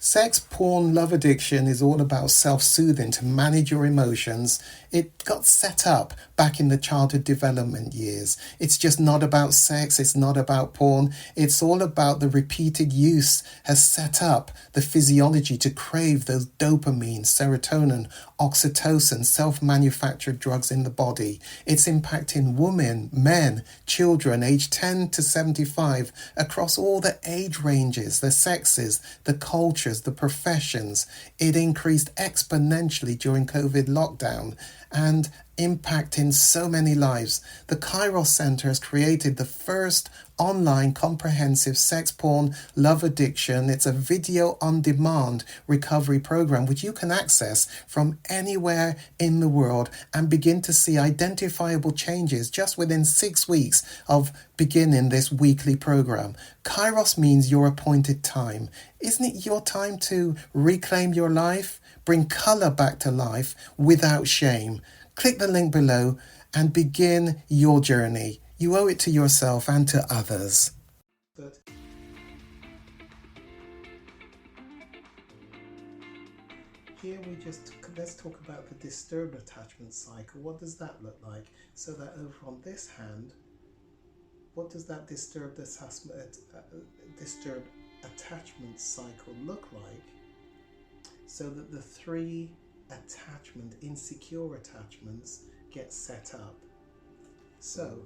Sex, porn, love addiction is all about self-soothing to manage your emotions. It got set up back in the childhood development years. It's just not about sex. It's not about porn. It's all about the repeated use has set up the physiology to crave those dopamine, serotonin, oxytocin, self-manufactured drugs in the body. It's impacting women, men, children aged 10 to 75 across all the age ranges, the sexes, the cultures, the professions. It increased exponentially during COVID lockdown and impacting so many lives. The Kairos Center has created the first online comprehensive sex, porn, love addiction. It's a video on demand recovery program which you can access from anywhere in the world and begin to see identifiable changes just within 6 weeks of beginning this weekly program. Kairos means your appointed time. Isn't it your time to reclaim your life? Bring color back to life without shame. Click the link below and begin your journey. You owe it to yourself and to others. Here let's talk about the disturbed attachment cycle. What does that look like? So that over on this hand, what does that disturbed attachment cycle look like? So that the three insecure attachments get set up. So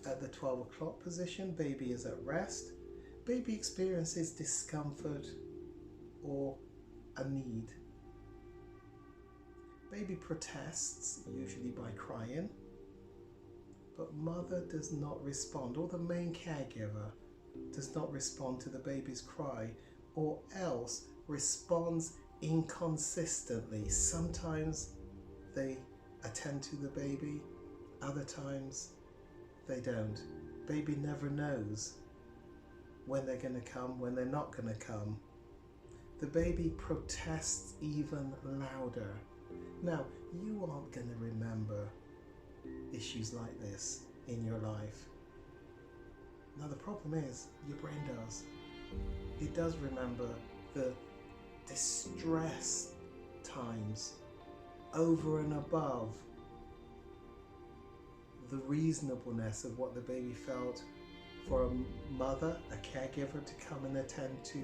at the 12 o'clock position, baby is at rest. Baby experiences discomfort or a need. Baby protests, usually by crying, but mother does not respond, or the main caregiver does not respond to the baby's cry, or else responds inconsistently. Sometimes they attend to the baby, other times they don't. Baby never knows when they're going to come, when they're not going to come. The baby protests even louder. Now, you aren't going to remember issues like this in your life. Now, the problem is your brain does. It does remember the distress times over and above the reasonableness of what the baby felt for a mother, a caregiver, to come and attend to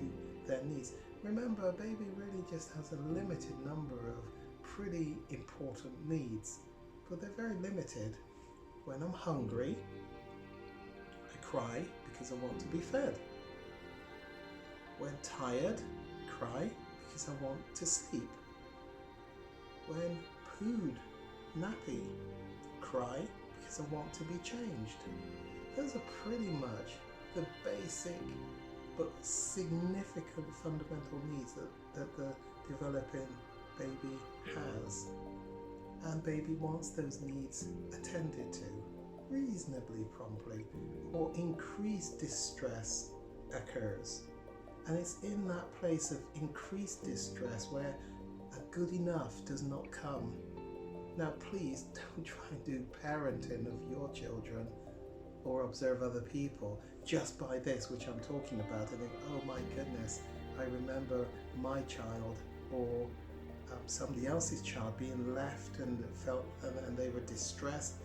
their needs. Remember, a baby really just has a limited number of pretty important needs, but they're very limited. When I'm hungry, I cry because I want to be fed. When tired, I cry because I want to sleep. When pooed, nappy, cry because I want to be changed. Those are pretty much the basic but significant fundamental needs that the developing baby has. And baby wants those needs attended to reasonably promptly, or increased distress occurs. And it's in that place of increased distress where a good enough does not come. Now please don't try and do parenting of your children or observe other people just by this which I'm talking about and think, oh my goodness, I remember my child or somebody else's child being left and they were distressed.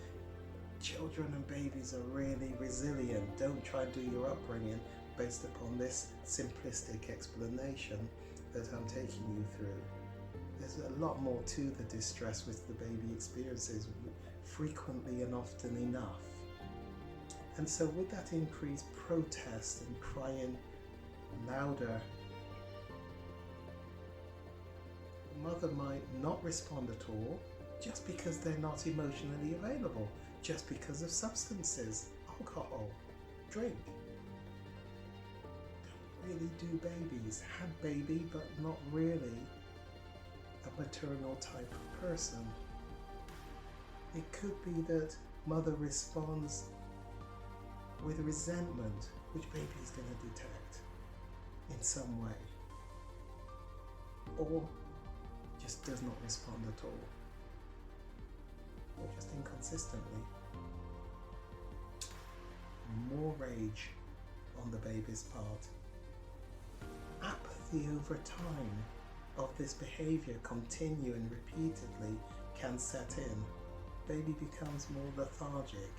Children and babies are really resilient. Don't try and do your upbringing based upon this simplistic explanation that I'm taking you through. There's a lot more to the distress which the baby experiences frequently and often enough. And so with that increased protest and crying louder, the mother might not respond at all just because they're not emotionally available, just because of substances, alcohol, drink. Don't really do babies. Had baby, but not really a maternal type of person. It could be that mother responds with resentment, which baby is going to detect in some way, or just does not respond at all, or just inconsistently. More rage on the baby's part. Apathy the over time of this behaviour continuing repeatedly can set in. Baby becomes more lethargic.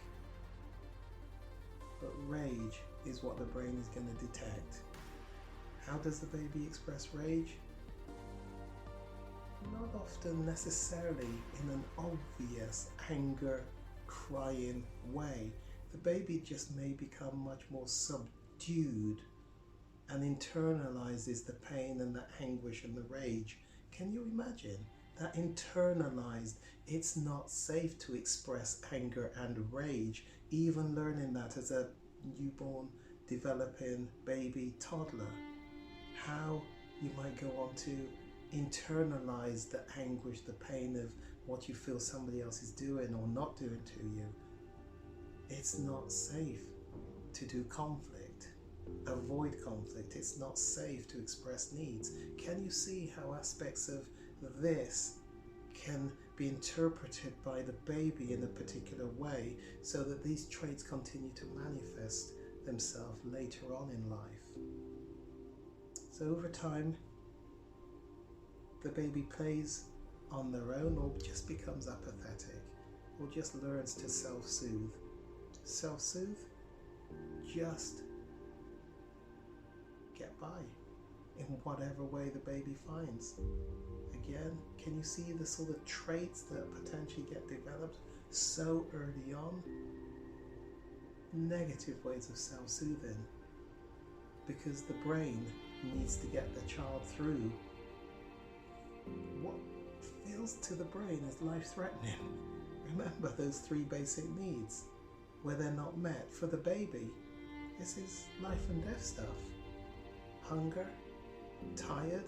But rage is what the brain is going to detect. How does the baby express rage? Not often necessarily in an obvious anger, crying way. The baby just may become much more subdued and internalizes the pain and the anguish and the rage. Can you imagine that internalized, it's not safe to express anger and rage, even learning that as a newborn, developing baby, toddler? How you might go on to internalize the anguish, the pain of what you feel somebody else is doing or not doing to you. It's not safe to do conflict, avoid conflict. It's not safe to express needs. Can you see how aspects of this can be interpreted by the baby in a particular way so that these traits continue to manifest themselves later on in life? So over time, the baby plays on their own or just becomes apathetic or just learns to self-soothe. Self-soothe? Just get by in whatever way the baby finds. Again, can you see the sort of traits that potentially get developed so early on? Negative ways of self-soothing, because the brain needs to get the child through what feels to the brain as life-threatening. Remember those three basic needs. Where they're not met for the baby, this is life and death stuff. Hunger, tired,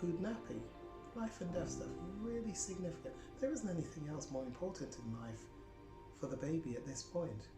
pood nappy. Life and death stuff, really significant. There isn't anything else more important in life for the baby at this point.